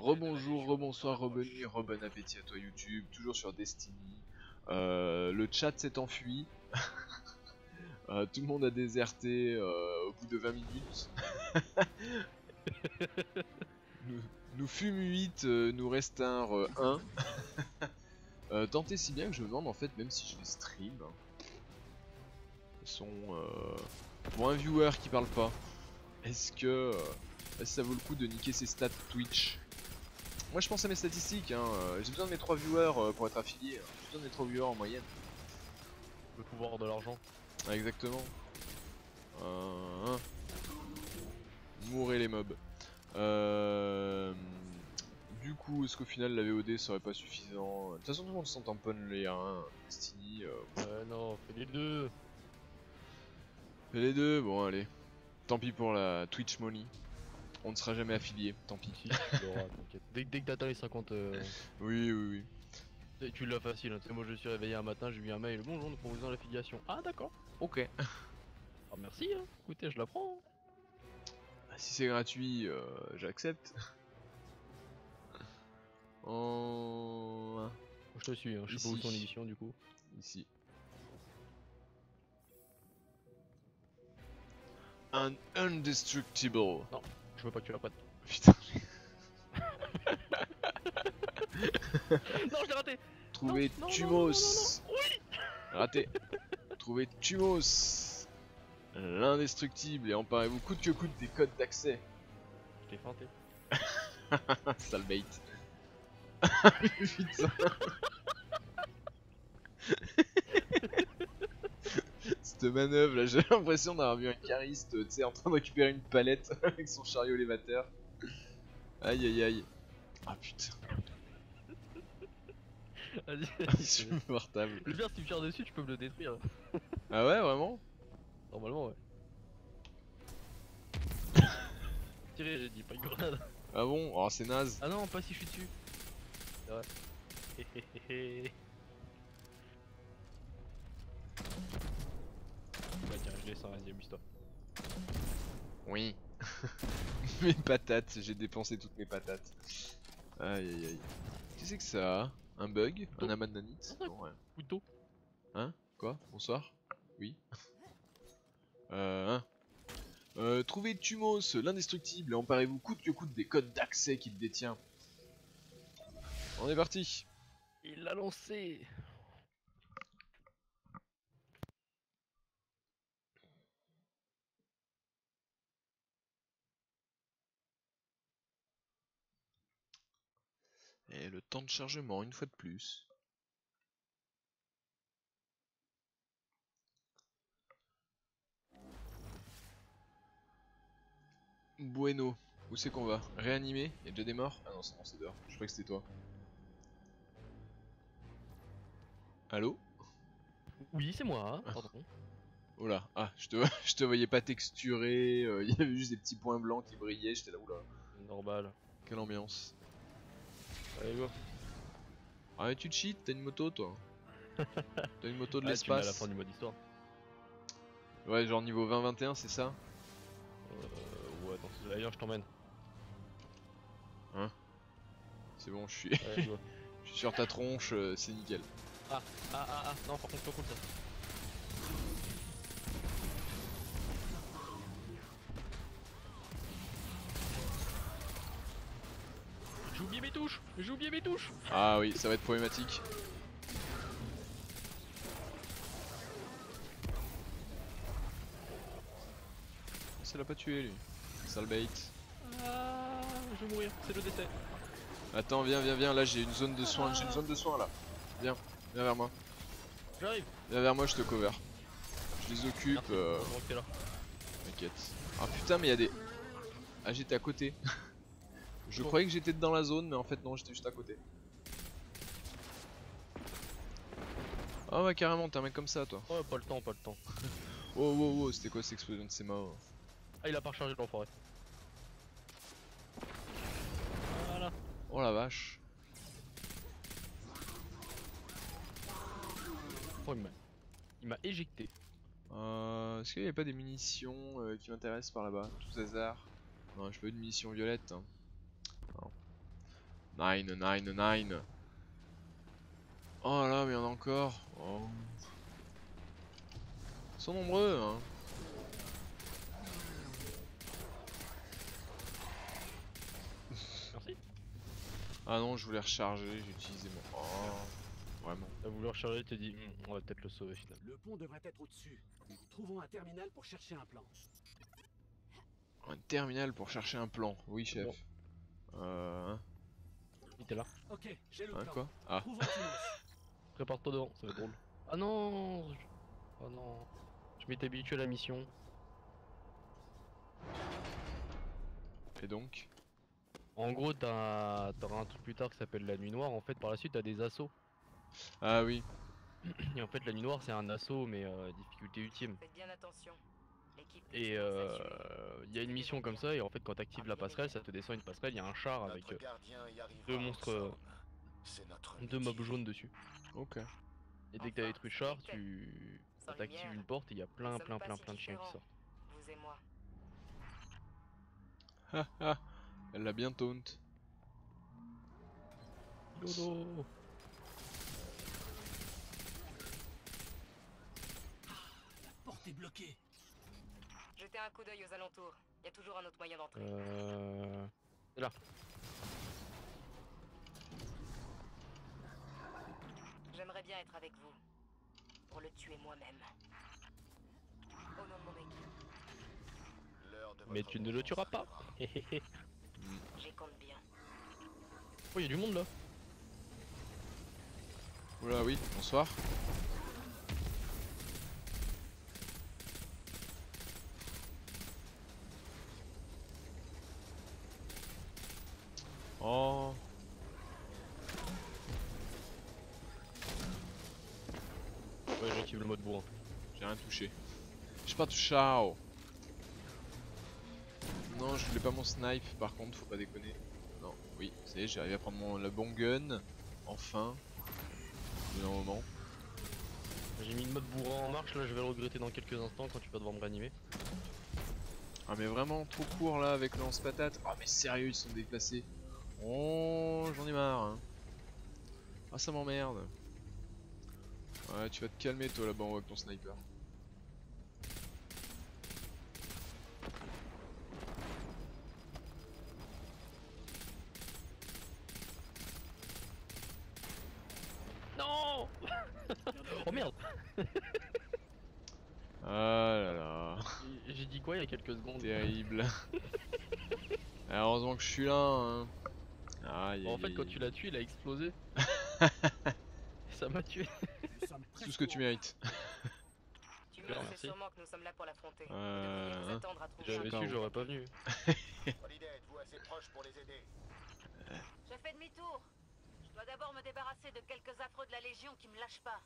Rebonjour, rebonsoir, rebonne bon appétit à toi YouTube, toujours sur Destiny. Le chat s'est enfui. Tout le monde a déserté au bout de 20 minutes. nous fûmes 8, nous restinrent 1. Tant et si bien que je me demande en fait, même si je les stream, pour un viewer qui parle pas, est-ce que ça vaut le coup de niquer ses stats Twitch? Moi je pense à mes statistiques, hein. J'ai besoin de mes 3 viewers pour être affilié, j'ai besoin de mes 3 viewers en moyenne. Le pouvoir de l'argent. Ah, exactement. Mourrez les mobs. Du coup, est-ce qu'au final la VOD serait pas suffisant? De toute façon tout le monde s'en tamponne les 1, Destiny. Non, fais les deux. Fais les deux, bon allez. Tant pis pour la Twitch money. On ne sera jamais affilié, tant pis. Si, tu l'auras, t'inquiète. Dès que t'atteins les 50, Oui. tu l'as facile. Hein. Tu sais, moi je suis réveillé un matin, j'ai vu un mail. Bonjour, nous proposons l'affiliation. Ah, d'accord. Ok. Ah, merci, hein. Écoutez, je la prends. Si c'est gratuit, j'accepte. Je te suis, hein. Je sais pas où sont les missions du coup. Ici. Un indestructible. Non, je veux pas que tu la prennes. Putain. Non, je l'ai raté. Trouver Non, Tumos. Oui. Raté. Trouver Tumos, l'indestructible, et emparez-vous coûte que coûte des codes d'accès. Je t'ai feinté. Sale bait. Putain. Cette manœuvre là, j'ai l'impression d'avoir vu un chariste, tu sais, en train de récupérer une palette avec son chariot élévateur. Aïe. Ah putain. Vas-y, Insupportable. Le pire, si tu tires dessus, tu peux me le détruire. Ah ouais, vraiment? Normalement, ouais. Tirer, j'ai dit, pas une grenade. Ah bon? Oh, c'est naze. Ah non, pas si je suis dessus. C'est vrai. Bah tiens, je descends, vas-y, amuse-toi. Oui. Mes patates, j'ai dépensé toutes mes patates. Aïe. Qu'est-ce que c'est que ça? Un bug? Un amas de nanites? Non, rien. Couteau. Hein? Quoi? Bonsoir? Oui. Trouvez Tumos, l'indestructible, et emparez-vous coûte que coûte des codes d'accès qu'il détient. On est parti. Il l'a lancé. Et le temps de chargement, une fois de plus. Bueno. Où c'est qu'on va? Réanimer? Y'a déjà des morts? Ah non, c'est dehors. Je croyais que c'était toi. Allô? Oui, c'est moi, hein. Pardon. Oh là, ah, je te voyais pas texturé, il y avait juste des petits points blancs qui brillaient, j'étais là, oula. Normal. Quelle ambiance. Allez, go. Ah, mais tu cheats, t'as une moto toi? T'as une moto de Ah, tu mets à la l'espace? fin du mode histoire. Ouais, genre niveau 20-21, c'est ça? Ouais, attends, d'ailleurs, je t'emmène. Hein? C'est bon, je suis Allez, go. je suis sur ta tronche, c'est nickel. Ah, non, par contre, pas cool ça. J'ai oublié mes touches. Ah oui, ça va être problématique. Ça l'a pas tué lui. Sale bait. Ah, je vais mourir, c'est le décès. Attends, viens, là j'ai une zone de soins, là. Viens vers moi. J'arrive. Viens vers moi, je te cover. Je les occupe, Merci, heureusement que t'es là. t'inquiète. Ah putain, mais y'a des... Ah, j'étais à côté. Je croyais que j'étais dans la zone, mais en fait non, j'étais juste à côté. Ah ouais, carrément, t'es un mec comme ça toi. Oh, pas le temps. Wow, c'était quoi cette explosion de ces morts? Ah, il a pas rechargé l'enfoiré. Voilà. Oh la vache. Oh, il m'a éjecté. Est-ce qu'il n'y a pas des munitions qui m'intéressent par là-bas? Tout hasard. Non, j'ai pas eu de munitions violettes. Hein. Non. Nine, nine, nine. Oh là, mais il y en a encore. Oh. Ils sont nombreux, hein. Merci. Ah non, je voulais recharger, j'ai utilisé mon... Oh, vraiment. T'as voulu recharger, t'as dit, on va peut-être le sauver finalement. Le pont devrait être au-dessus. Trouvons un terminal pour chercher un plan. Un terminal pour chercher un plan. Oui, chef. Bon. Hein, Il était là. Ok, j'ai le hein, plan. quoi? Ah. Trouvons Timos. Prépare-toi devant, ça va être drôle. Ah non Oh non. Je m'étais habitué à la mission. Et donc? En gros, t'auras un truc plus tard qui s'appelle la nuit noire. En fait, par la suite, t'as des assauts. Ah oui. Et en fait, la nuit noire, c'est un assaut, mais difficulté ultime. Faites bien attention. L'équipe Et il y a une mission comme ça, et en fait, quand t'actives la passerelle, ça te descend une passerelle. Il y a un char avec deux monstres, deux mobs jaunes dessus. Ok. Et dès que t'as détruit le char, tu t'actives une porte et il y a plein de chiens qui sortent. Vous et moi. Ah ah. Elle l'a bien taunt. Lolo. La porte est bloquée. Jetez un coup d'œil aux alentours. Il y a toujours un autre moyen d'entrer. C'est là. J'aimerais bien être avec vous. Pour le tuer moi-même. Au nom de mon équipe, Mais tu ne le tueras pas. j'y compte bien. Oh, il y a du monde là. Oula, oui, bonsoir. Oh. Ouais, j'active le mode bourrin. J'ai rien touché. J'ai pas touché. Ciao. Non, je voulais pas mon snipe, par contre, faut pas déconner. Non, oui, ça y est, j'ai arrivé à prendre le bon gun. Enfin. Au bout d'un moment. J'ai mis le mode bourrin en marche, là je vais le regretter dans quelques instants quand tu vas devoir me réanimer. Ah mais vraiment trop court là avec le lance-patate. Ah mais sérieux, ils sont déplacés. Oh, j'en ai marre. Hein. Ah ça m'emmerde. Ouais, tu vas te calmer toi là-bas en haut avec ton sniper. Non. Oh merde. Ah là là. J'ai dit quoi il y a quelques secondes? Terrible. Ah, heureusement que je suis là. Hein. Aïe, Bon, en fait aïe, quand aïe. tu l'as tué il a explosé. Ça m'a tué. Nous sommes C'est tout ce que tu mérites. Tu Super, sais merci. sûrement que nous sommes là pour l'affronter. Vous devriez vous attendre à trouver J'avais pas su où. j'aurais pas venu. Holiday, êtes-vous assez proche pour les aider? Je fais demi-tour. Je dois d'abord me débarrasser de quelques affreux de la Légion qui me lâchent pas.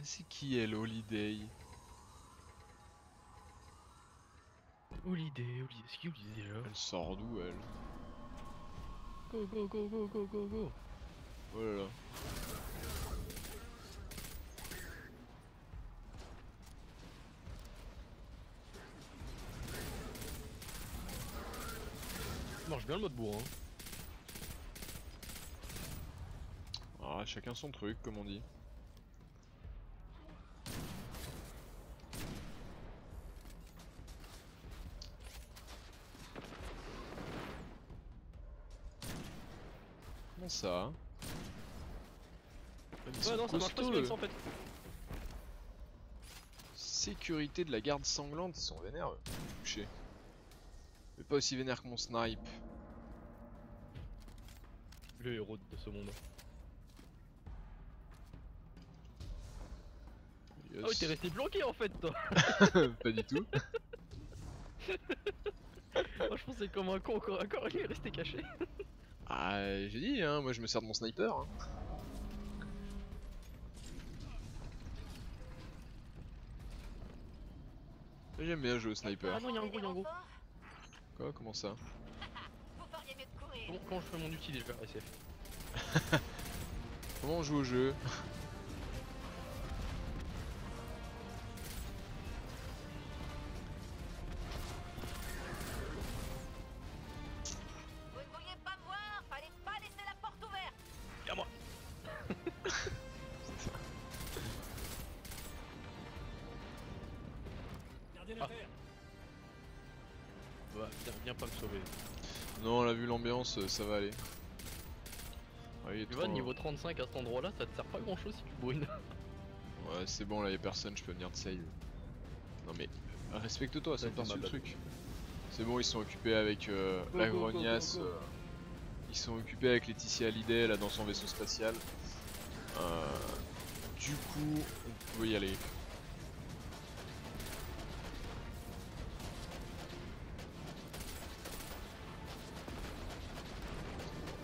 C'est qui elle, Holiday? Holiday, c'est qui Holiday déjà? Elle sort d'où elle? Go go go go go go go. Oh là là. Ça marche bien le mode bourrin. Ah, chacun son truc, comme on dit. Comment ça? Ils Ouais sont non ça marche pas costauds, sur eux. X en fait. Sécurité de la garde sanglante, ils sont vénères eux. Touché. Mais pas aussi vénère que mon snipe. Le héros de ce monde. Yes. Ah oui t'es resté bloqué en fait toi. Pas du tout. Moi je pensais comme un con encore il est resté caché. Ah, j'ai dit, hein, moi je me sers de mon sniper. Hein. J'aime bien jouer au sniper. Ah non y'a un gros, y'a un gros. Quoi? Comment ça? Vous feriez mieux de courir. Comment je fais mon ulti déjà SF? Comment on joue au jeu? Vous ne vouliez pas me voir, fallait pas pas le sauver. Non, là, vu l'ambiance, ça va aller. Ouais, il est Tu trop... vois, niveau 35 à cet endroit là, ça te sert pas grand chose si tu brûles. Ouais, c'est bon, là, y'a personne, je peux venir de save. Non mais, respecte-toi, ça me torche le truc. C'est bon, ils sont occupés avec la grognasse. Ils sont occupés avec Laetitia Hallyday, là, dans son vaisseau spatial. Du coup, on peut y aller.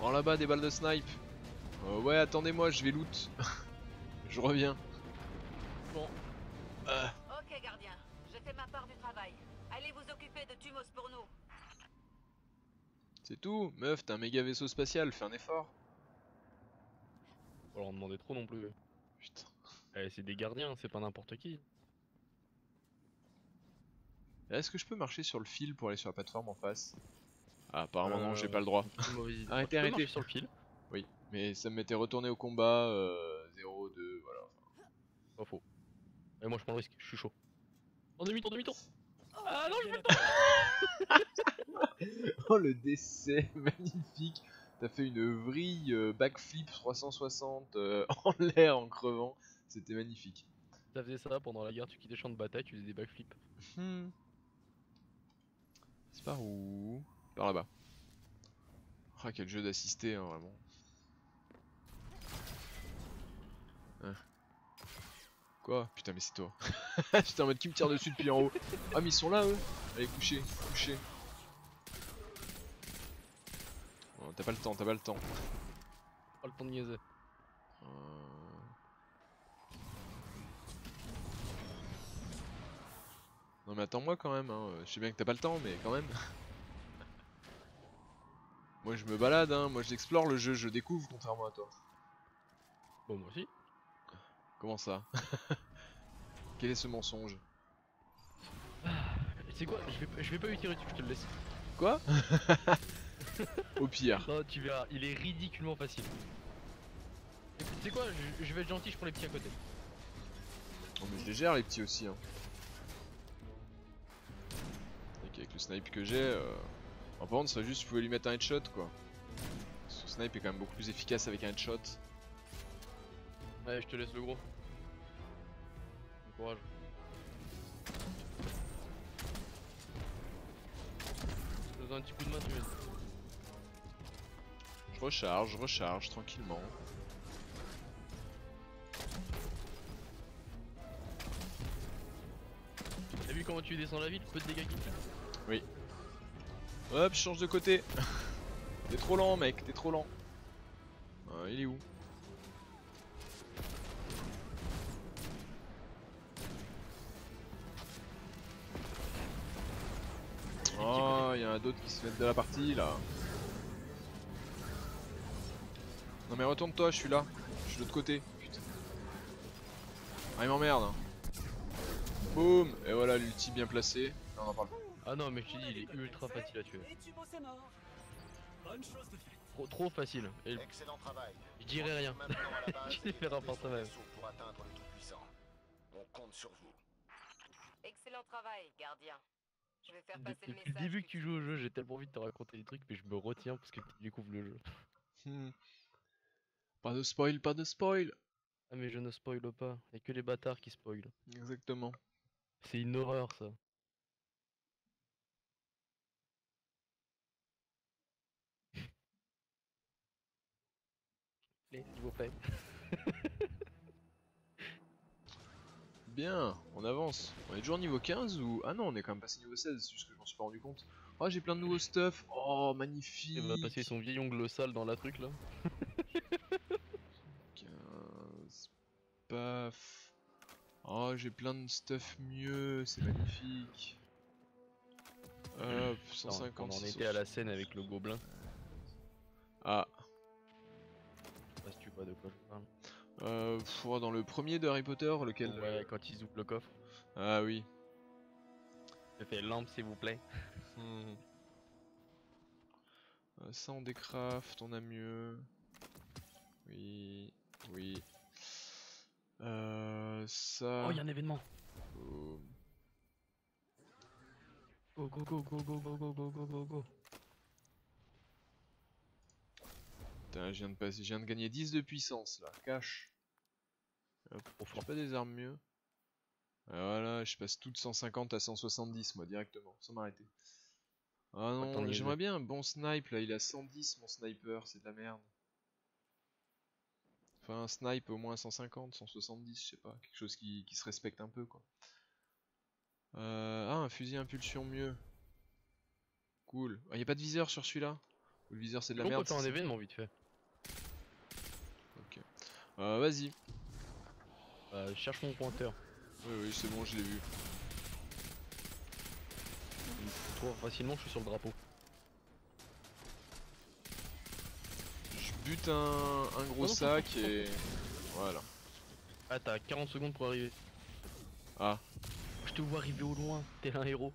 Oh là-bas, des balles de snipe. Ouais, attendez-moi, je vais loot. Je reviens. Bon, Ok, gardien. J'ai fait ma part du travail. Allez vous occuper de Tumos pour nous. C'est tout, meuf, t'as un méga vaisseau spatial, fais un effort. faut leur en demander trop non plus. Putain. Eh, c'est des gardiens, c'est pas n'importe qui. Est-ce que je peux marcher sur le fil pour aller sur la plateforme en face? Ah, apparemment non, j'ai pas le droit. C'est une mauvaise idée. Arrêtez, Tu peux arrêtez. marcher sur le fil. Oui, mais ça me m'était retourné au combat, 0-2, voilà. Pas faux. Et moi je prends le risque, je suis chaud. En demi-tour, demi-tour. Oh, Ah non, je bien Oh le décès, magnifique. T'as fait une vrille backflip 360 en l'air en crevant. C'était magnifique. Ça faisait ça pendant la guerre, tu quittais le champ de bataille, tu faisais des backflips. C'est par où? Par là-bas. Ah, quel jeu d'assister, hein, vraiment. Hein. Quoi? Putain, mais c'est toi. J'étais en mode qui me tire dessus depuis en haut. Ah, mais ils sont là, eux. Allez, couchez, couchez. Oh, t'as pas le temps, t'as pas le temps. Pas le temps de niaiser. Non mais attends-moi quand même, hein. Je sais bien que t'as pas le temps, mais quand même. Moi je me balade, hein. Moi j'explore le jeu, je découvre contrairement à toi. Bon, moi aussi. Comment ça? Quel est ce mensonge? C'est quoi, je vais pas lui tirer dessus, je te le laisse. Quoi? Au pire. Non, tu verras, il est ridiculement facile. Et puis, tu sais quoi, je vais être gentil, je prends les petits à côté. Oh mais je les gère les petits aussi, hein. Donc avec le snipe que j'ai, par contre ça serait juste si je pouvais lui mettre un headshot quoi. Ce snipe est quand même beaucoup plus efficace avec un headshot. Ouais, je te laisse le gros. Bon courage. Je te donne un petit coup de main, tu veux. Je recharge tranquillement. T'as vu comment tu descends la ville, peu de dégâts qu'il fait. Oui. Hop, je change de côté. T'es trop lent mec, t'es trop lent. Il est où? Oh, il y en a d'autres qui se mettent de la partie là. Non mais retourne-toi, je suis là. Je suis de l'autre côté. Putain. Ah, il m'emmerde. Hein. Boum. Et voilà l'ulti bien placé. Non, on en parle pas. Ah non, mais je te dis, il est ultra facile à tuer. Et Tumos est mort. Bonne chose de faite. Trop facile. Et Excellent travail. je dirais rien. Maintenant à la base Je t'ai fait et rapport retrouvez ça son même. vaisseau pour atteindre le Tout-Puissant. On compte sur vous. Excellent travail, gardien. Je vais faire passer le Depuis le message. début que tu joues au jeu, j'ai tellement envie de te raconter des trucs, mais je me retiens parce que tu découvres le jeu. Pas de spoil, pas de spoil. Ah mais je ne spoile pas, y'a que les bâtards qui spoilent. Exactement. C'est une horreur ça. Allez, s'il vous plaît. Bien, on avance. On est toujours niveau 15 ou... Ah non, on est quand même passé niveau 16, c'est juste que je m'en suis pas rendu compte. Oh, j'ai plein de nouveaux stuff. Oh, magnifique. Il va passer son vieil ongle sale dans la truc là. 15... Paf. Oh, j'ai plein de stuff mieux, c'est magnifique. Hop, On 150. en était à la scène avec le gobelin. Ah, Je sais pas si tu vois de quoi je parle. dans le premier de Harry Potter, lequel... Ouais, quand ils ouvrent le coffre. Ah oui. Je fais lampe s'il vous plaît. Hmm. Ça on décraft, on a mieux. Oui, oui. Ça... Oh, y'a un événement. Boum. Go go go go go go go go go go go. Putain, je viens de gagner 10 de puissance là, cash. Hop, j'ai pas des armes mieux. Ah, voilà, je passe tout de 150 à 170 moi directement, sans m'arrêter. Ah Attends, non, j'aimerais bien un bon snipe là, il a 110 mon sniper, c'est de la merde. Enfin un snipe au moins 150, 170, je sais pas, quelque chose qui se respecte un peu quoi. Ah, un fusil impulsion mieux. Cool. Ah, y a pas de viseur sur celui-là? Ou le viseur c'est de la On peut merde? faire un c'est ça. événement vite fait. Ok. Vas-y. Cherche mon pointeur. Oui, oui, c'est bon, je l'ai vu. Toi, facilement, je suis sur le drapeau. Je bute un gros non, sac et... Voilà. Ah, t'as 40 secondes pour arriver. Ah. Je te vois arriver au loin, t'es un héros.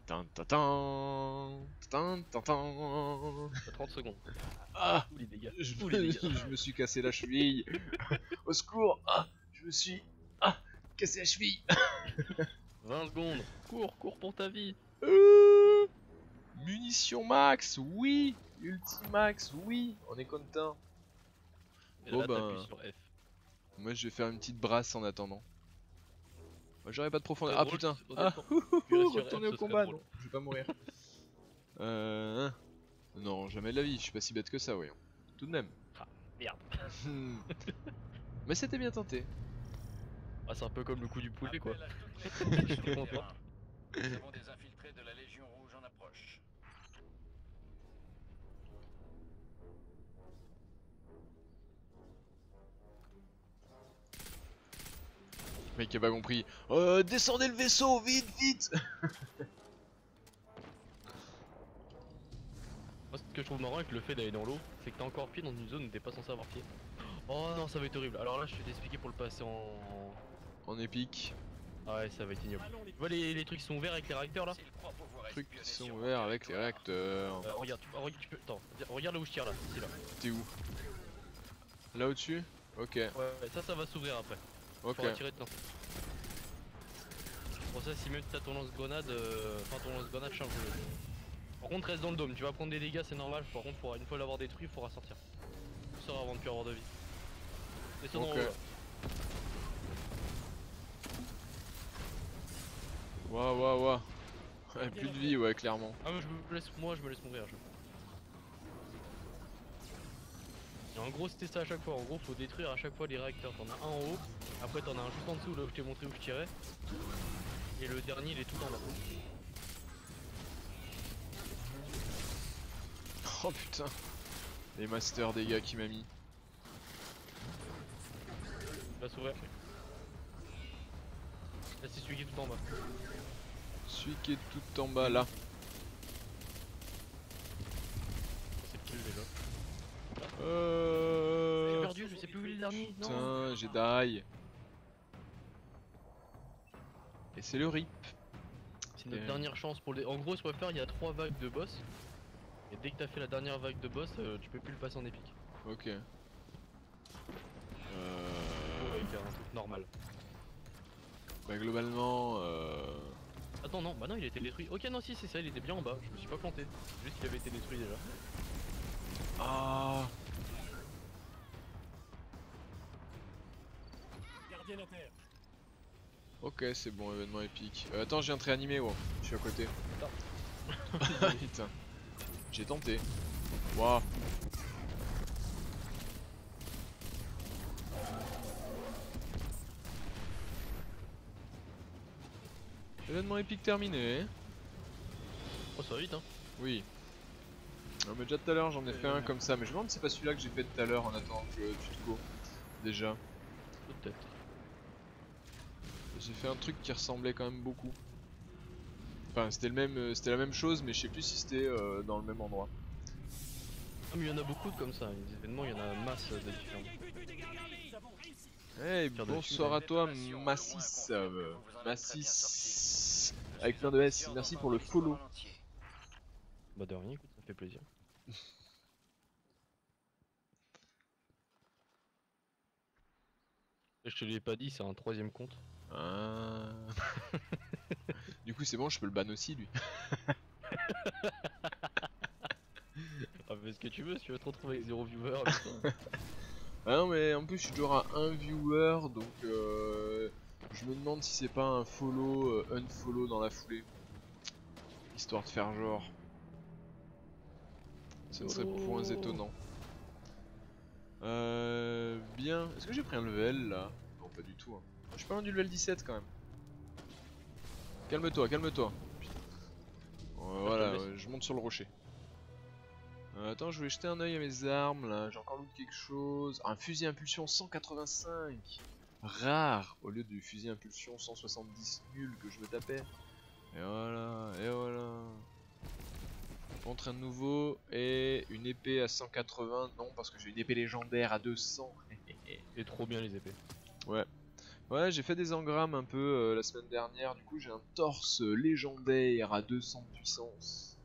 Tin, tin, tin, tin, tin, tin. T'as 30 secondes. Ah, Tous les dégâts. je Tous les me, dégâts. je me suis cassé la cheville. Au secours. Ah, je me suis cassé la cheville. 20 secondes. Cours, cours pour ta vie. Munitions max, oui. Ultimax, oui. On est content. Et Bon là, ben, t'appuies sur F. moi je vais faire une petite brasse en attendant. Moi j'aurais pas de profondeur. Très Ah drôle, putain. honnêtement. Ah, Appuyer sur retourner F, au ce serait combat, drôle. non. Je vais pas mourir. Non, jamais de la vie. Je suis pas si bête que ça, voyons. Tout de même. Ah, merde. Mais c'était bien tenté. Ah, c'est un peu comme le coup du poulet, quoi. J'étais content. Nous avons des infiltrés de la Légion Rouge en approche. Mec qui a pas compris. Descendez le vaisseau, vite, vite. Moi, ce que je trouve marrant avec le fait d'aller dans l'eau, c'est que t'as encore pied dans une zone où t'es pas censé avoir pied. Oh non, ça va être horrible. Alors là, je vais t'expliquer pour le passer en... En épique. Ah ouais, ça va être ignoble. Allons, les Tu vois les trucs qui sont ouverts avec les réacteurs là? S'ils croient pouvoir Trucs qui espionner sont sur ouverts mon avec les territoire, réacteurs. Regarde, tu peux... Attends, regarde là où je tire là, ici là. T'es où? Là au-dessus? Ok, Ouais, ça va s'ouvrir après. ok. Faudra tirer dedans. Pour ça, si même t'as ton lance-grenade, enfin ton lance-grenade charge-le. Par contre, reste dans le dôme, tu vas prendre des dégâts, c'est normal. Par contre, une fois l'avoir détruit, il faudra sortir. Tu sors avant de plus avoir de vie. Descends Ok. en haut là. Waouh, waouh, waouh. Ouais, plus de vie, ouais, clairement. Ah, moi je me laisse mourir. Et en gros, c'était ça à chaque fois. En gros, faut détruire à chaque fois les réacteurs. T'en as un en haut, après t'en as un juste en dessous là où je t'ai montré où je tirais. Et le dernier, il est tout en bas. Oh putain. Les masters dégâts qu'il m'a mis. Il va s'ouvrir. Là, c'est celui qui est tout en bas. Celui qui est tout en bas là. C'est lequel déjà? J'ai Euh... perdu, je sais plus où est le dernier. Non. Putain, j'ai die. Et c'est le rip. C'est notre dernière chance pour le. En gros, ce qu'on va faire, il y a 3 vagues de boss. Et dès que t'as fait la dernière vague de boss, tu peux plus le passer en épique. Ok. Avec un truc normal. Bah globalement, Attends, non, bah non, il a été détruit. Ok, non, si, c'est ça, il était bien en bas. Je me suis pas planté. Juste qu'il avait été détruit déjà. Ah. gardiens à terre. Ok, c'est bon, événement épique. Attends, je viens de réanimer, wow. Je suis à côté. Putain. J'ai tenté. Waouh. Événement épique terminé. Oh, ça va vite, hein. Oui. Mais déjà tout à l'heure j'en ai fait un comme ça, mais je me demande si c'est pas celui-là que j'ai fait tout à l'heure en attendant que le tuto. Déjà. Peut-être. J'ai fait un truc qui ressemblait quand même beaucoup. Enfin c'était c'était la même chose, mais je sais plus si c'était dans le même endroit. Ah, mais il y en a beaucoup de comme ça. Les événements, il y en a masse de différents. Nous avons réussi. Hey, Faire de bonsoir à toi Massis. Massis. Avec plein de S, merci pour le follow. Bah, de rien, écoute, ça fait plaisir. Et je te l'ai pas dit, c'est un 3ème compte. Ah. Du Du coup c'est bon, je peux le ban aussi lui. Ah, fais ce que tu veux, si tu veux te retrouver avec 0 viewer. Putain. Ah non mais en plus je suis toujours à 1 viewer donc je me demande si c'est pas un follow, unfollow dans la foulée. Histoire de faire genre. Ce ne serait point étonnant. Bien. Est-ce que j'ai pris un level là? Non pas du tout. Hein. Je suis pas loin du level 17 quand même. Calme-toi, calme-toi. Voilà, je monte sur le rocher. Attends, je voulais jeter un oeil à mes armes là. J'ai encore loot quelque chose. Un fusil impulsion 185. Rare au lieu du fusil impulsion 170 nul que je me tapais. Et voilà, et voilà. Contre un nouveau et une épée à 180. Non, parce que j'ai une épée légendaire à 200. C'est trop bien les épées. Ouais. Ouais, j'ai fait des engrammes un peu la semaine dernière. Du coup, j'ai un torse légendaire à 200 de puissance.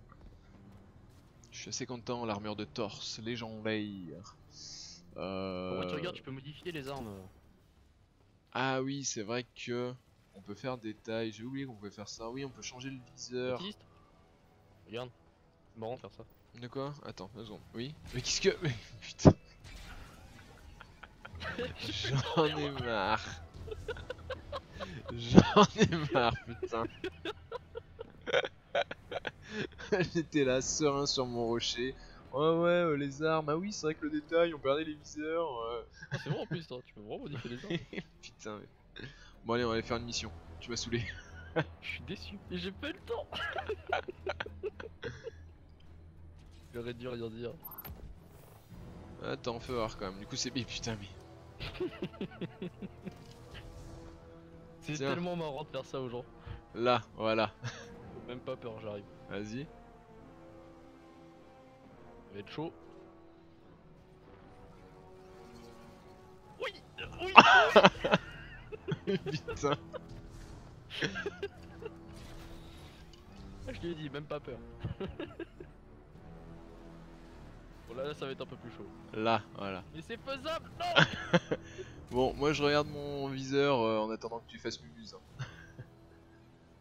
Je suis assez content, l'armure de torse légendaire. Pourquoi tu regardes, tu peux modifier les armes. Ah oui, c'est vrai que on peut faire des tailles. J'ai oublié qu'on pouvait faire ça. Oui, on peut changer le viseur. Autiste. Regarde, c'est marrant de faire ça. De quoi? Attends, 2 secondes. Oui. Mais qu'est-ce que... Mais putain. J'en ai marre. J'en ai marre, putain. J'étais là, serein sur mon rocher. Ouais, ouais, les armes. Ah oui, c'est vrai que le détail, on perdait les viseurs. Ah, c'est vrai en plus, toi, tu peux vraiment modifier les armes. Putain, mais... Bon, allez, on va aller faire une mission. Tu m'as saoulé. Je suis déçu, et j'ai pas eu le temps. J'aurais dû rien dire. Attends, fais voir quand même. Du coup, c'est... Mais putain, mais... C'est Tiens. tellement marrant de faire ça aux gens. Là, voilà. Même pas peur, j'arrive. Vas-y. Ça va être chaud. Oui. Putain. Je lui ai dit, même pas peur. Bon là, ça va être un peu plus chaud. Là, voilà. Mais c'est faisable, non. Bon, moi je regarde mon viseur en attendant que tu fasses mumuse.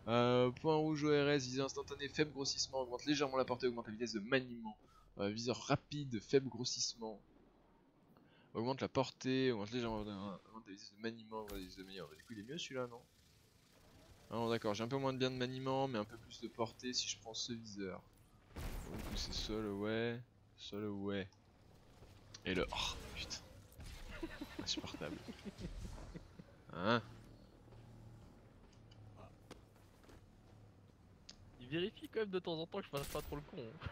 Point rouge ORS, viseur instantané, faible grossissement, augmente légèrement la portée, augmente la vitesse de maniement. Viseur rapide, faible grossissement. Augmente la portée, augmente légèrement augmente la vitesse de maniement, augmente la vitesse de maniement. Du coup il est mieux celui-là, non? Ah non d'accord, j'ai un peu moins de bien de maniement, mais un peu plus de portée si je prends ce viseur. Bon, du coup c'est ça le ouais, Et le... Oh putain. Insupportable. Hein? Il vérifie quand même de temps en temps que je fasse pas trop le con. Hein.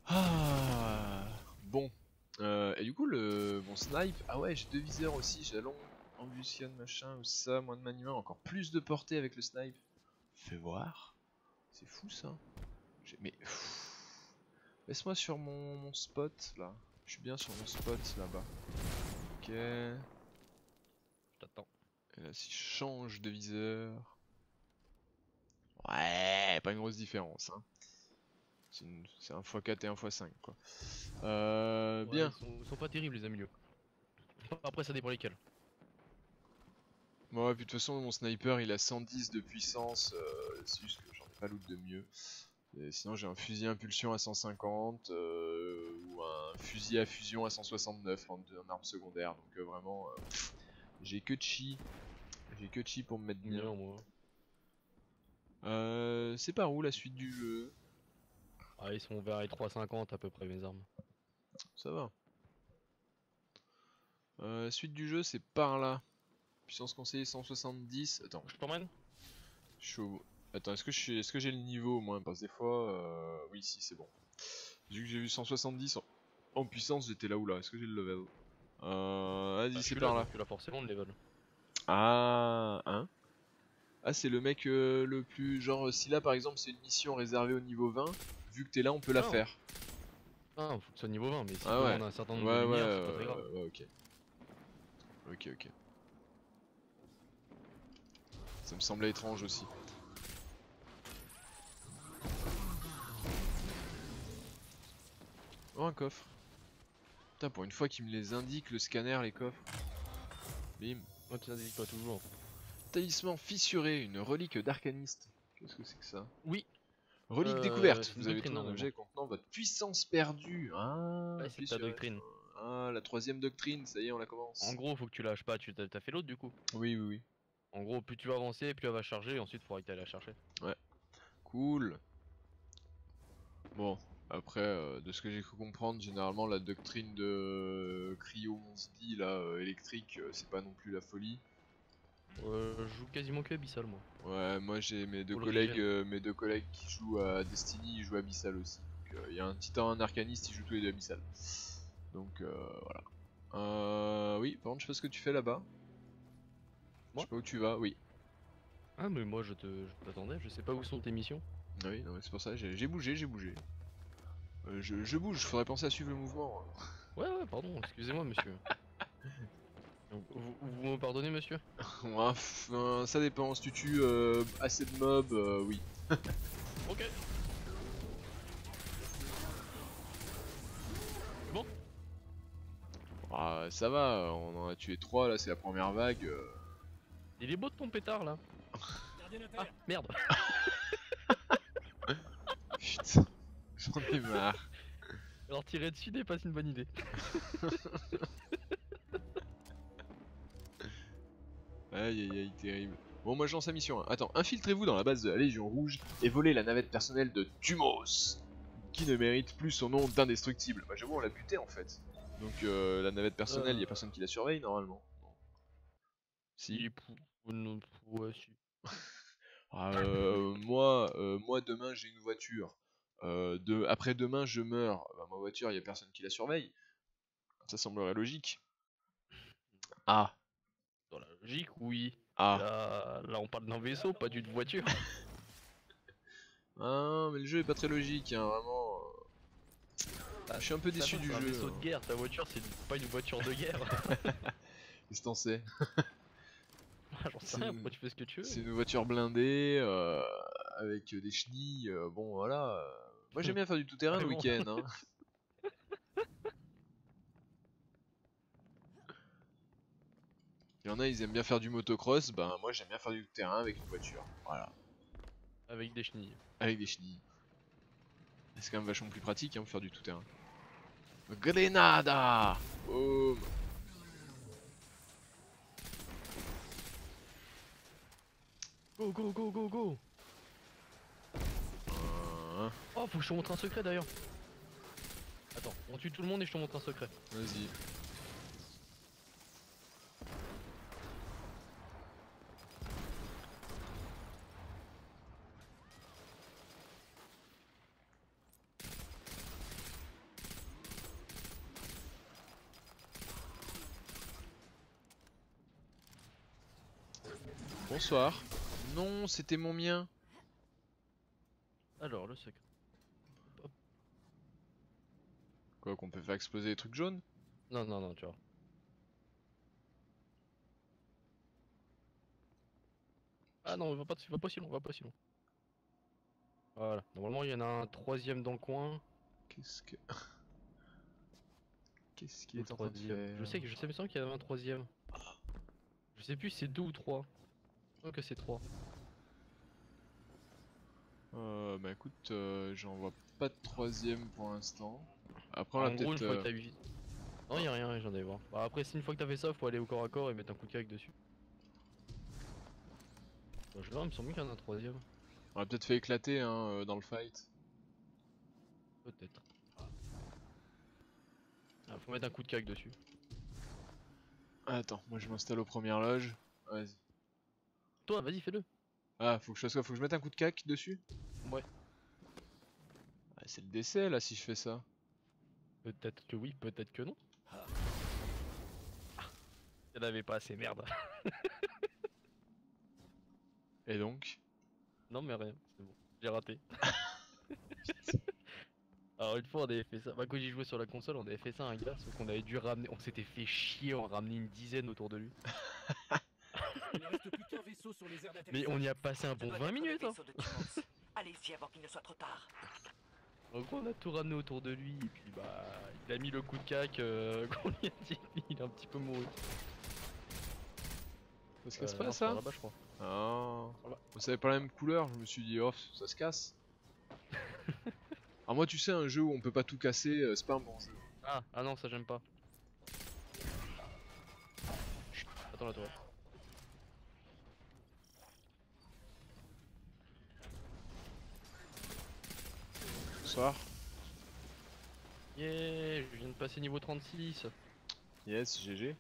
Ah, bon. Et du coup, mon snipe. Ah ouais, j'ai 2 viseurs aussi. Jalon, embuscade, machin, ou ça. Moins de maniement, encore plus de portée avec le snipe. Fais voir. C'est fou ça. Mais. Laisse-moi sur mon spot là. Je suis bien sur mon spot là-bas. Ok. Et Je t'attends. là, si je change de viseur. Ouais, pas une grosse différence. Hein. C'est un x4 et un x5 quoi. Ouais, Bien. ils sont pas terribles les amis. Après ça dépend lesquels. Bon, ouais, puis de toute façon mon sniper il a 110 de puissance, c'est juste que j'en ai pas loot de mieux. Et sinon j'ai un fusil impulsion à 150 ou un fusil à fusion à 169 en arme secondaire. Donc vraiment j'ai que chi. J'ai que chi pour me mettre bien. Moi. C'est par où la suite du jeu? Ah, ils sont vers les 3,50 à peu près mes armes. Ça va. La suite du jeu c'est par là. Puissance conseillée 170. Attends. Je t'emmène. Je suis au... Attends, est-ce que j'ai le niveau au moins? Parce que des fois, oui, si, c'est bon. Vu que j'ai vu 170 en puissance, j'étais là où là? Est-ce que j'ai le level? Vas-y, c'est par là. Tu l'as forcément le level. Ah, hein? Ah, c'est le mec le plus. Genre, si là par exemple c'est une mission réservée au niveau 20, vu que t'es là, on peut la Non. faire. Ah, faut que ce soit niveau 20, mais si Ah ouais. on a un certain nombre Ouais, de ouais, lumières, c'est pas très grave. ouais, ok. Ok. Ça me semblait étrange aussi. Oh, un coffre. Putain, pour une fois qu'il me les indique, le scanner, les coffres. Bim. Moi, tu n'indiques pas toujours. Putain, talisman fissuré, une relique d'arcaniste. Qu'est-ce que c'est que ça? Oui. Relique découverte, c'est une vous avez doctrine, trouvé un normalement. objet contenant votre puissance perdue. Ah, Ouais, c'est ta fissuré. doctrine. Ah, la troisième doctrine, ça y est, on la commence. En gros, faut que tu lâches pas, tu t'as fait l'autre du coup. Oui, oui, oui. En gros, plus tu vas avancer, plus elle va charger, et ensuite faudra que tu ailles la chercher. Cool. Bon, après, de ce que j'ai cru comprendre, généralement la doctrine de Cryo, on se dit là, électrique, c'est pas non plus la folie. Je joue quasiment que Abyssal moi. Ouais, moi j'ai mes deux Ou le collègues, regen. mes deux collègues qui jouent à Destiny, ils jouent à Abyssal aussi. Donc il y a un titan, un arcaniste, ils jouent tous les deux à Abyssal. Donc voilà. Oui, par contre, je sais pas ce que tu fais là-bas. Je Moi sais pas où tu vas, oui. Ah mais moi je t'attendais, je sais pas où sont tes missions. Ah oui, non, mais c'est pour ça, j'ai bougé, j'ai bougé. Je bouge, faudrait penser à suivre le mouvement. Ouais pardon, excusez-moi monsieur. Donc, vous me pardonnez monsieur? Ouais, enfin, ça dépend, si tu tues assez de mobs, oui. Ok. Bon. Ah, ça va, on en a tué 3 là, c'est la première vague. Il est beau de ton pétard là. Ah merde. Putain, j'en ai marre. Alors tirer dessus n'est pas une bonne idée. Aïe aïe aïe, terrible. Bon, moi je lance la mission. Attends, infiltrez-vous dans la base de la Légion Rouge et volez la navette personnelle de Tumos, qui ne mérite plus son nom d'indestructible. Bah, j'avoue, on l'a buté en fait. Donc, la navette personnelle, y a personne qui la surveille normalement. Bon. Il Si. est non, ouais si. Ah, moi demain j'ai une voiture. Après-demain je meurs. Bah, ma voiture, y a personne qui la surveille. Ça semblerait logique. Ah, Dans la logique, oui. ah. Là on parle d'un vaisseau, pas d'une voiture. Ah, mais le jeu est pas très logique, hein, vraiment. Je suis un peu déçu du C'est un jeu. vaisseau de guerre, ta voiture c'est pas une voiture de guerre. Qu'est-ce que t'en sais? J'en sais C'est rien, une- pourquoi tu fais ce que tu veux. C'est une voiture blindée, avec des chenilles, bon voilà. Moi j'aime bien faire du tout-terrain le Vraiment. week-end. Hein. Il y en a, ils aiment bien faire du motocross, ben moi j'aime bien faire du tout-terrain avec une voiture. Voilà, Avec des chenilles. avec des chenilles. C'est quand même vachement plus pratique hein, pour faire du tout-terrain. Grenada! Boum! Go go go go go. Oh faut que je te montre un secret d'ailleurs. Attends, on tue tout le monde et je te montre un secret. Vas-y. Bonsoir. Non, c'était mon mien. Alors le secret. Quoi, qu'on peut faire exploser les trucs jaunes? Non, tu vois. Ah non, va pas si loin, va pas si loin. Voilà, normalement il y en a un troisième dans le coin. Qu'est-ce que... Qu'est-ce qu'il Ou le est en train de troisième. faire? Je sais, il me semble qu'il y en avait un troisième. Je sais plus si c'est deux ou trois. Je crois que c'est trois. Bah écoute, j'en vois pas de troisième pour l'instant. Après on En l'a gros, une fois que peut-être... t'as eu. Non, y a rien, j'en ai voir. Bah, après, si une fois que t'as fait ça, faut aller au corps à corps et mettre un coup de cac dessus. Bah, je vois, il me semble qu'il y en a un troisième. On l'a peut-être fait éclater hein, dans le fight. Peut-être. Ah, faut mettre un coup de cac dessus. Attends, moi je m'installe aux premières loges. Vas-y. Toi, vas-y, fais-le. Ah, faut que je fasse quoi? Faut que je mette un coup de cac dessus? Ouais. Ah, c'est le décès là si je fais ça. Peut-être que oui, peut-être que non. Ah. Y'en avait pas assez, merde. Et donc? Non, mais rien, c'est bon. J'ai raté. Alors, une fois, on avait fait ça. Bah, quand j'y jouais sur la console, on avait fait ça à un gars, sauf qu'on avait dû ramener. On s'était fait chier, on a ramené une dizaine autour de lui. Il ne reste plus qu'un vaisseau sur les aires Mais d'atterrissage. on y a passé un Ça bon doit 20 être le minutes, hein. vaisseau de Timos. Allez-y avant qu'il ne soit trop tard. En gros, on a tout ramené autour de lui, et puis bah, il a mis le coup de cac qu'on lui a dit, il est un petit peu mouru. Ça se casse Non, pas c'est par ça? là-bas, je crois. Ah. Voilà. Ça avait pas la même couleur, je me suis dit, oh, ça se casse. Alors moi, tu sais, un jeu où on peut pas tout casser, c'est pas un bon jeu. Ah non, ça j'aime pas. Chut, attends là toi. Bonsoir. Yeah, je viens de passer niveau 36. Yes, GG.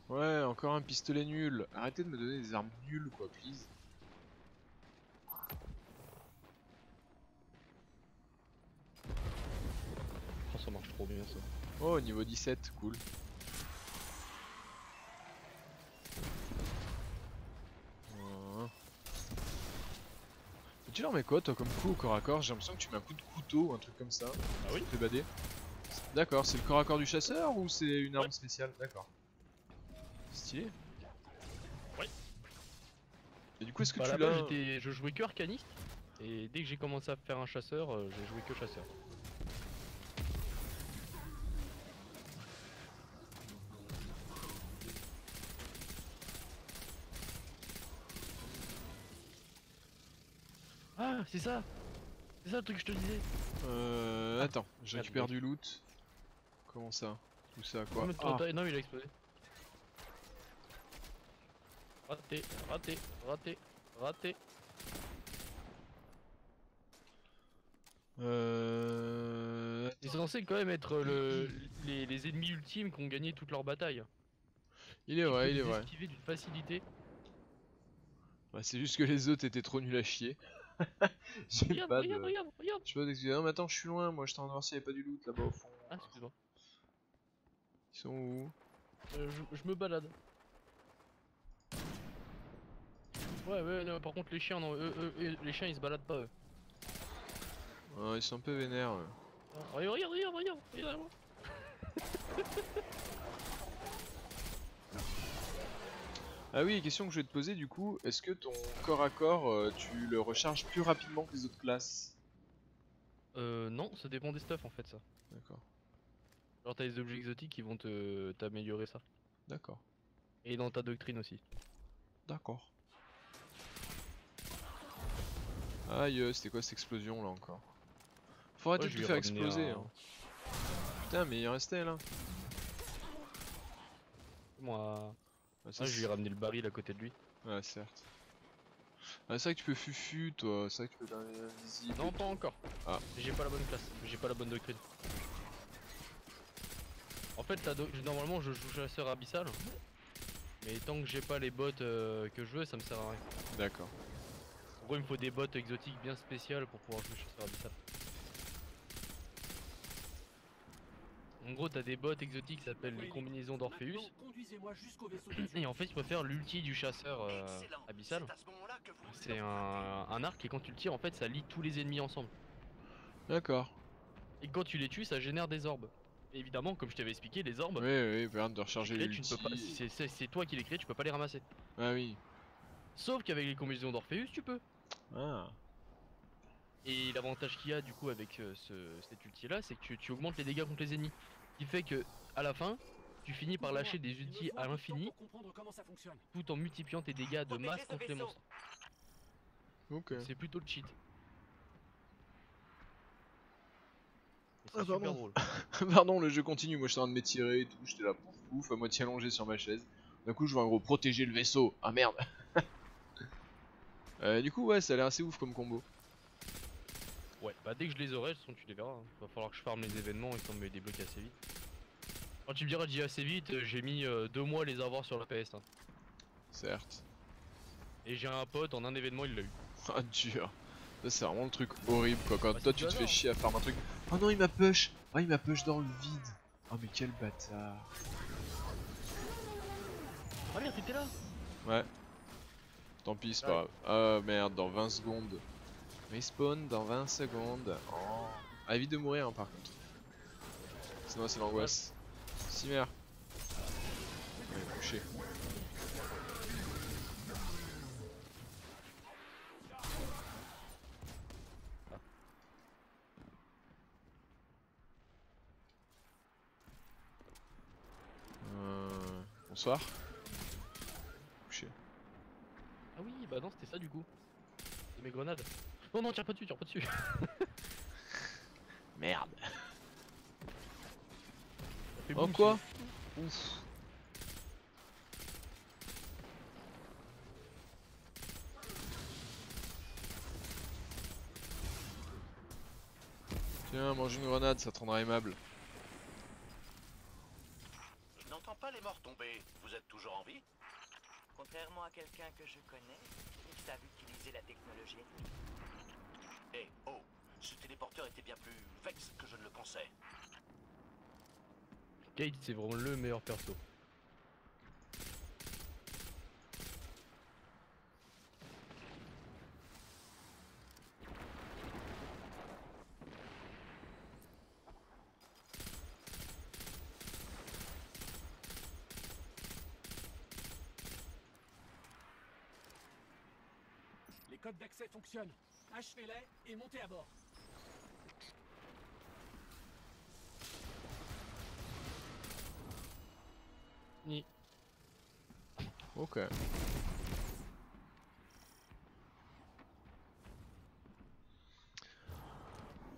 Ouais, encore un pistolet nul. Arrêtez de me donner des armes nulles, quoi, please. Oh, ça marche trop bien ça. Oh, niveau 17, cool. Tu leur mets quoi, toi, comme coup au corps à corps? J'ai l'impression que tu mets un coup de couteau ou un truc comme ça. Ah oui? Ça te fait bader. D'accord, c'est le corps à corps du chasseur ou c'est une arme spéciale? D'accord. Stylé. Ouais. Et du coup, est-ce que Bah, tu là-bas, l'as... je jouais que arcaniste. Et dès que j'ai commencé à faire un chasseur, j'ai joué que chasseur. Ah, c'est ça! C'est ça le truc que je te disais! Attends, je récupère du loot. Comment ça? Tout ça, quoi? Non, mais Ah. non, il a explosé. Raté, raté, raté, raté. C'est censé quand même être les ennemis ultimes qui ont gagné toute leur bataille. Il est Tu vrai, peux il est les vrai. esquiver d'une facilité. Bah, c'est juste que les autres étaient trop nuls à chier. J'ai Regarde, pas regarde, de... regarde, regarde! Je sais pas d'excuser. Non, mais attends, je suis loin, moi, je t'en voir s'il y avait pas du loot là-bas au fond. Ah, excuse-moi. Ils sont où? Je me balade. Ouais, non, par contre, les chiens, non, les chiens ils se baladent pas eux. Ah, ils sont un peu vénères. Ah, regarde, regarde. Ah oui, question que je vais te poser du coup, est-ce que ton corps à corps, tu le recharges plus rapidement que les autres classes? Non, ça dépend des stuff en fait, ça. D'accord, Genre, t'as les objets exotiques qui vont t'améliorer ça. d'accord, Et dans ta doctrine aussi. d'accord. Aïe, c'était quoi cette explosion là encore? Faut arrêter Ouais, de je tout lui ai faire ramené exploser. un- Hein. Putain, mais il restait là. Moi, Ah, ça, je lui ai ramené le baril à côté de lui. ouais, certes. Ah, c'est vrai que tu peux fufu toi, c'est vrai que tu peux devenir invisible. Non, pas encore. Ah. J'ai pas la bonne classe, j'ai pas la bonne doctrine. En fait, normalement, je joue chasseur abyssal. Mais tant que j'ai pas les bots que je veux, ça me sert à rien. D'accord. En gros, il me faut des bots exotiques bien spéciales pour pouvoir jouer chasseur abyssal. En gros, t'as des bots exotiques qui s'appellent les combinaisons d'Orpheus. Maintenant, conduisez-moi jusqu'au vaisseau d'Azion. Et en fait, il faut faire l'ulti du chasseur Excellent. abyssal. C'est à ce moment-là que vous C'est un arc et quand tu le tires, en fait, ça lie tous les ennemis ensemble. D'accord. Et quand tu les tues, ça génère des orbes. Et évidemment, comme je t'avais expliqué, les orbes, Oui, permettre de tu recharger les crées, tu ne peux pas. l'ulti. C'est toi qui les crées, tu peux pas les ramasser. Ah oui. Sauf qu'avec les combinaisons d'Orpheus, tu peux. Ah. Et l'avantage qu'il y a du coup avec cet ulti là, c'est que tu augmentes les dégâts contre les ennemis. Ce qui fait que à la fin, tu finis par lâcher des ultis à l'infini tout en multipliant tes dégâts de masse contre les monstres. Ok. C'est plutôt le cheat. Et Ah, c'est super pardon. drôle. Pardon, le jeu continue, moi j'étais en train de m'étirer et tout, j'étais là pouf pouf, à moitié allongé sur ma chaise. D'un coup je vois un gros protéger le vaisseau, ah merde. Du coup ouais, ça a l'air assez ouf comme combo. Ouais, bah dès que je les aurai, de toute façon tu les verras. Hein. Va falloir que je farme les événements et me les débloquer assez vite. Quand tu me diras j'y assez vite, j'ai mis 2 mois à les avoir sur la PS. Hein. Certes. Et j'ai un pote en un événement, il l'a eu. Ah dur. Ça c'est vraiment le truc horrible quoi, quand Bah, toi c'est tu du te fais hasard, chier à farm un truc. Oh non il m'a push. Oh il m'a push dans le vide. Oh mais quel bâtard. Ah merde, t'étais là. Ouais. Tant pis c'est Ouais. pas grave. Ah merde, dans 20 secondes. Respawn dans 20 secondes. Oh. Ah, évite de mourir hein, par contre. Sinon c'est l'angoisse. Cimer. Ouais, couché. Bonsoir. Couché. Ah oui, bah non, c'était ça du coup. C'est mes grenades. Non, non, tire pas dessus, tire pas dessus. Merde. Ça fait Oh boum, quoi? Ouf. Tiens, mange une grenade, ça te rendra aimable. Je n'entends pas les morts tomber. Vous êtes toujours en vie? Contrairement à quelqu'un que je connais, ils savent utiliser la technologie. Eh, oh, ce téléporteur était bien plus vexe que je ne le pensais. Kate, c'est vraiment le meilleur perso. Les codes d'accès fonctionnent. Achevez-les et montez à bord. Ni. Ok.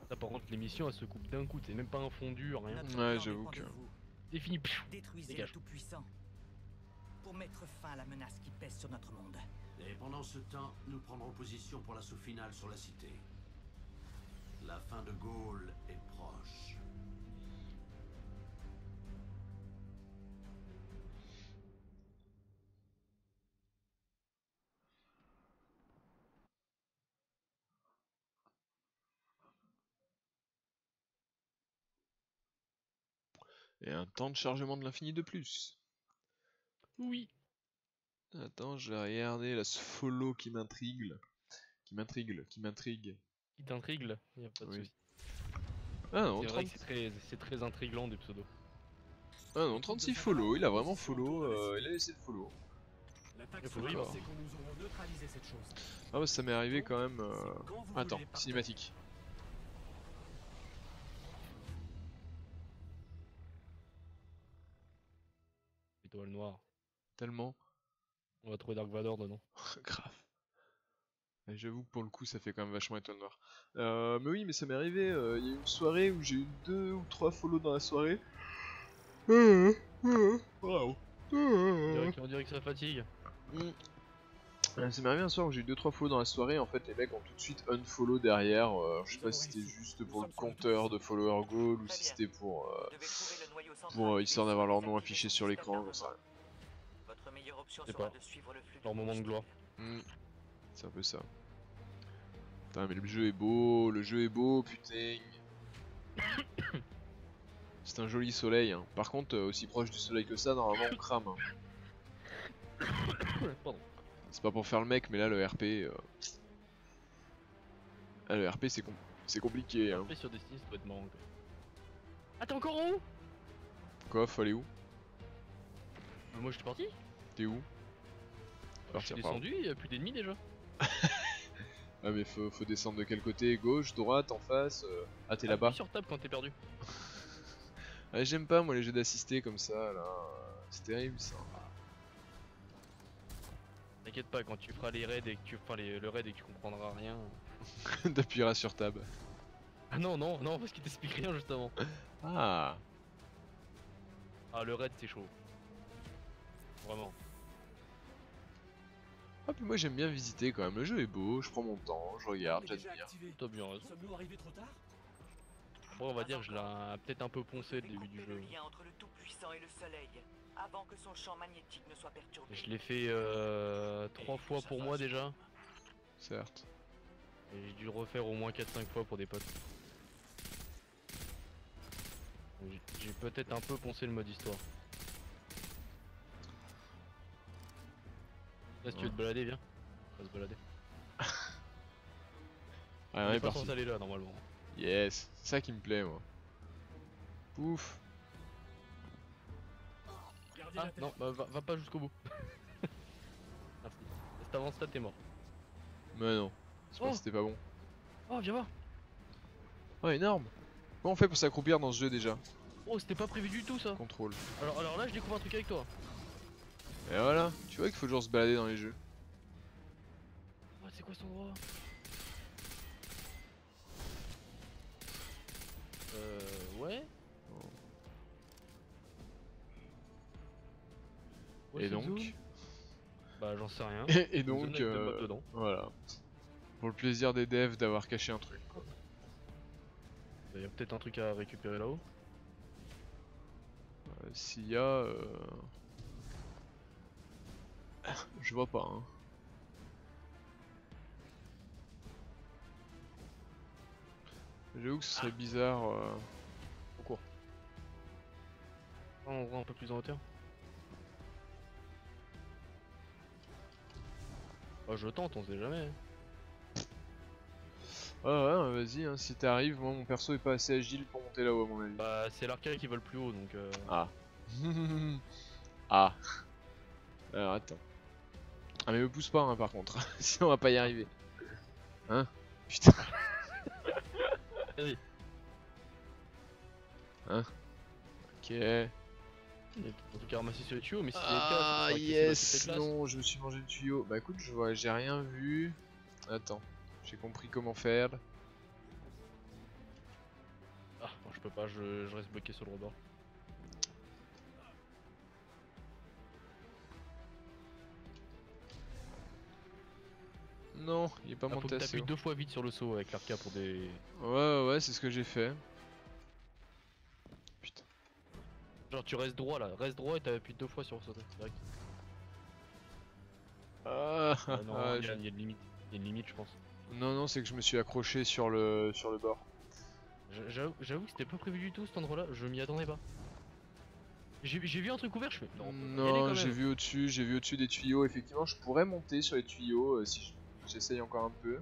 Ça, par contre, l'émission elle se coupe d'un coup, c'est même pas un fondu, rien. Notre Ouais, plan j'avoue dépend que- de vous. C'est fini. Détruisez Dégage. le Tout-Puissant pour mettre fin à la menace qui pèse sur notre monde. Et pendant ce temps, nous prendrons position pour l'assaut final sur la cité. La fin de Gaulle est proche. Et un temps de chargement de l'infini de plus. Oui. Attends, je vais regarder la follow qui m'intrigue. Qui m'intrigue. Qui t'intrigue, y a pas de Oui. soucis. Ah non, C'est vrai 30... que c'est très intriguant des pseudos. ah non, 36 follow, il a vraiment follow, il a laissé le follow. L'attaque Il faut finale, le voir. c'est quand nous aurons neutralisé cette chose. Ah bah ça m'est arrivé quand même... C'est quand vous Attends, voulez, partant. cinématique. Étoile noire. Tellement. On va trouver Dark Vador dedans. Grave. Et j'avoue que pour le coup ça fait quand même vachement étoile noire. Mais oui, mais ça m'est arrivé, il y a eu une soirée où j'ai eu 2 ou 3 follow dans la soirée. Waouh. On dirait que ça fatigue. Ça m'est arrivé un soir où j'ai eu 2-3 follow dans la soirée, en fait les mecs ont tout de suite unfollow derrière, je sais pas si c'était juste pour le compteur de follower goal ou si c'était pour, Vous devez trouver le noyau central histoire d'avoir leur nom désactiver affiché le sur l'écran, système comme ça. d'armement. Votre meilleure option Je sais sera pas. de suivre le flux Leur du moment de gloire. combustible. C'est un peu ça. Putain mais le jeu est beau, putain. C'est un joli soleil, hein. Par contre, aussi proche du soleil que ça, normalement on crame. Hein. Pardon. C'est pas pour faire le mec, mais là le RP... Ah, le RP c'est compliqué, hein. Après sur Destiny, ça doit être marrant. Quoi. Ah, t'es encore en haut? Quoi, faut aller où? Moi, je suis parti. T'es où? Je suis descendu, il y a plus d'ennemis déjà. Ah mais faut descendre de quel côté? Gauche, droite, en face? Ah t'es là-bas? Appuie sur table quand t'es perdu. Ah, j'aime pas moi les jeux d'assister comme ça là, c'est terrible ça. T'inquiète pas, quand tu feras les raids et que tu feras le raid et que tu comprendras rien. T'appuieras sur tab. Ah non, non, non, parce qu'il t'explique rien juste avant. Ah, Ah, le raid c'est chaud. Vraiment. ah puis moi j'aime bien visiter quand même, le jeu est beau, je prends mon temps, je regarde, L'arme est déjà j'admire. activée. T'as bien raison. Sommes-nous arrivés trop tard? Après, on va dire que je l'ai peut-être un peu poncé le début du Coupez jeu. le lien entre le Tout-Puissant et le Soleil, avant que son champ magnétique ne soit perturbé. Je l'ai fait 3 fois pour moi déjà. Certes. Et j'ai dû le refaire au moins 4-5 fois pour des potes. J'ai peut-être un peu poncé le mode histoire. Là, si tu veux te balader, viens. On va se balader. Ouais, on On est est pas parti. censé aller là normalement. Yes, c'est ça qui me plaît moi. Ouf. Ah non, bah, va pas jusqu'au bout. Merci. Si t'avances là, t'es mort. Mais non, c'est pas Oh. c'était pas bon. Oh, viens voir. Oh énorme. Comment on fait pour s'accroupir dans ce jeu déjà? Oh, c'était pas prévu du tout ça. Contrôle. Alors là, je découvre un truc avec toi. Et voilà, tu vois qu'il faut toujours se balader dans les jeux. Oh, c'est quoi cet endroit? Ouais. Et cette donc zone Bah, j'en sais rien. Et Une zone donc avec deux mobs dedans. voilà. Pour le plaisir des devs d'avoir caché un truc. Quoi. Il y a peut-être un truc à récupérer là-haut. S'il y a... Je vois pas hein. J'avoue que ce serait bizarre. Au cours. On voit un peu plus en hauteur. Bah, je tente, on sait jamais. Ouais, vas-y, hein, si t'arrives, moi mon perso est pas assez agile pour monter là-haut à mon avis. Bah, c'est l'arcade qui vole plus haut donc. Ah. Ah. Alors attends. Ah mais me pousse pas hein, par contre, sinon on va pas y arriver. Hein? Putain. Vas-y. Hein? Ok. Il y a un truc à ramasser sur les tuyaux, mais si c'est le cas, Ah ça faudra que tu yes, fasses tes classes. non, je me suis mangé le tuyau. Bah écoute, je vois, j'ai rien vu. Attends, j'ai compris comment faire. Ah, bon, je peux pas, je reste bloqué sur le rebord. Non, il est pas Ah, faut monté que assez t'appuies haut. 2 fois vite sur le saut avec l'arca pour des. Ouais, c'est ce que j'ai fait. Putain. Genre tu restes droit là, reste droit et t'appuies 2 fois sur sauter. Direct. Ah, Ah, non, ah, il y a une limite. Il y a une limite, je pense. Non, c'est que je me suis accroché sur le bord. J'avoue que c'était pas prévu du tout cet endroit là, je m'y attendais pas. J'ai vu un truc ouvert, je fais non, on peut pas y aller Non, quand j'ai même. vu au-dessus des tuyaux. Effectivement, je pourrais monter sur les tuyaux si j'essaye encore un peu.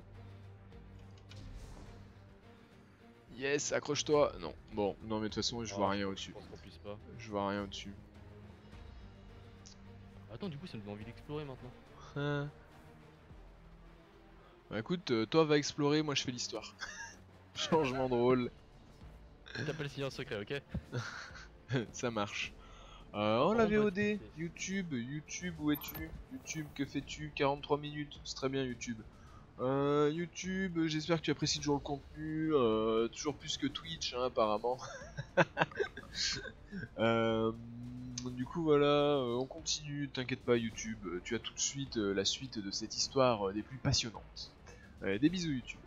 Yes, accroche-toi. Non, bon, non, mais de toute façon, je vois Ah, rien je au-dessus. pense qu'on puisse pas. Je vois rien au-dessus. Attends, du coup, ça me donne envie d'explorer maintenant. Hein. Bah écoute, toi va explorer, moi je fais l'histoire. Changement de rôle, T'appelles s'il y a un secret, ok? ça marche. Oh Par la contre, ouais, VOD, c'est- YouTube, où es-tu? YouTube, que fais-tu? 43 minutes, c'est très bien YouTube. YouTube, j'espère que tu apprécies toujours le contenu, toujours plus que Twitch hein, apparemment. Du coup voilà, on continue, t'inquiète pas YouTube, tu as tout de suite la suite de cette histoire des plus passionnantes. Des bisous YouTube.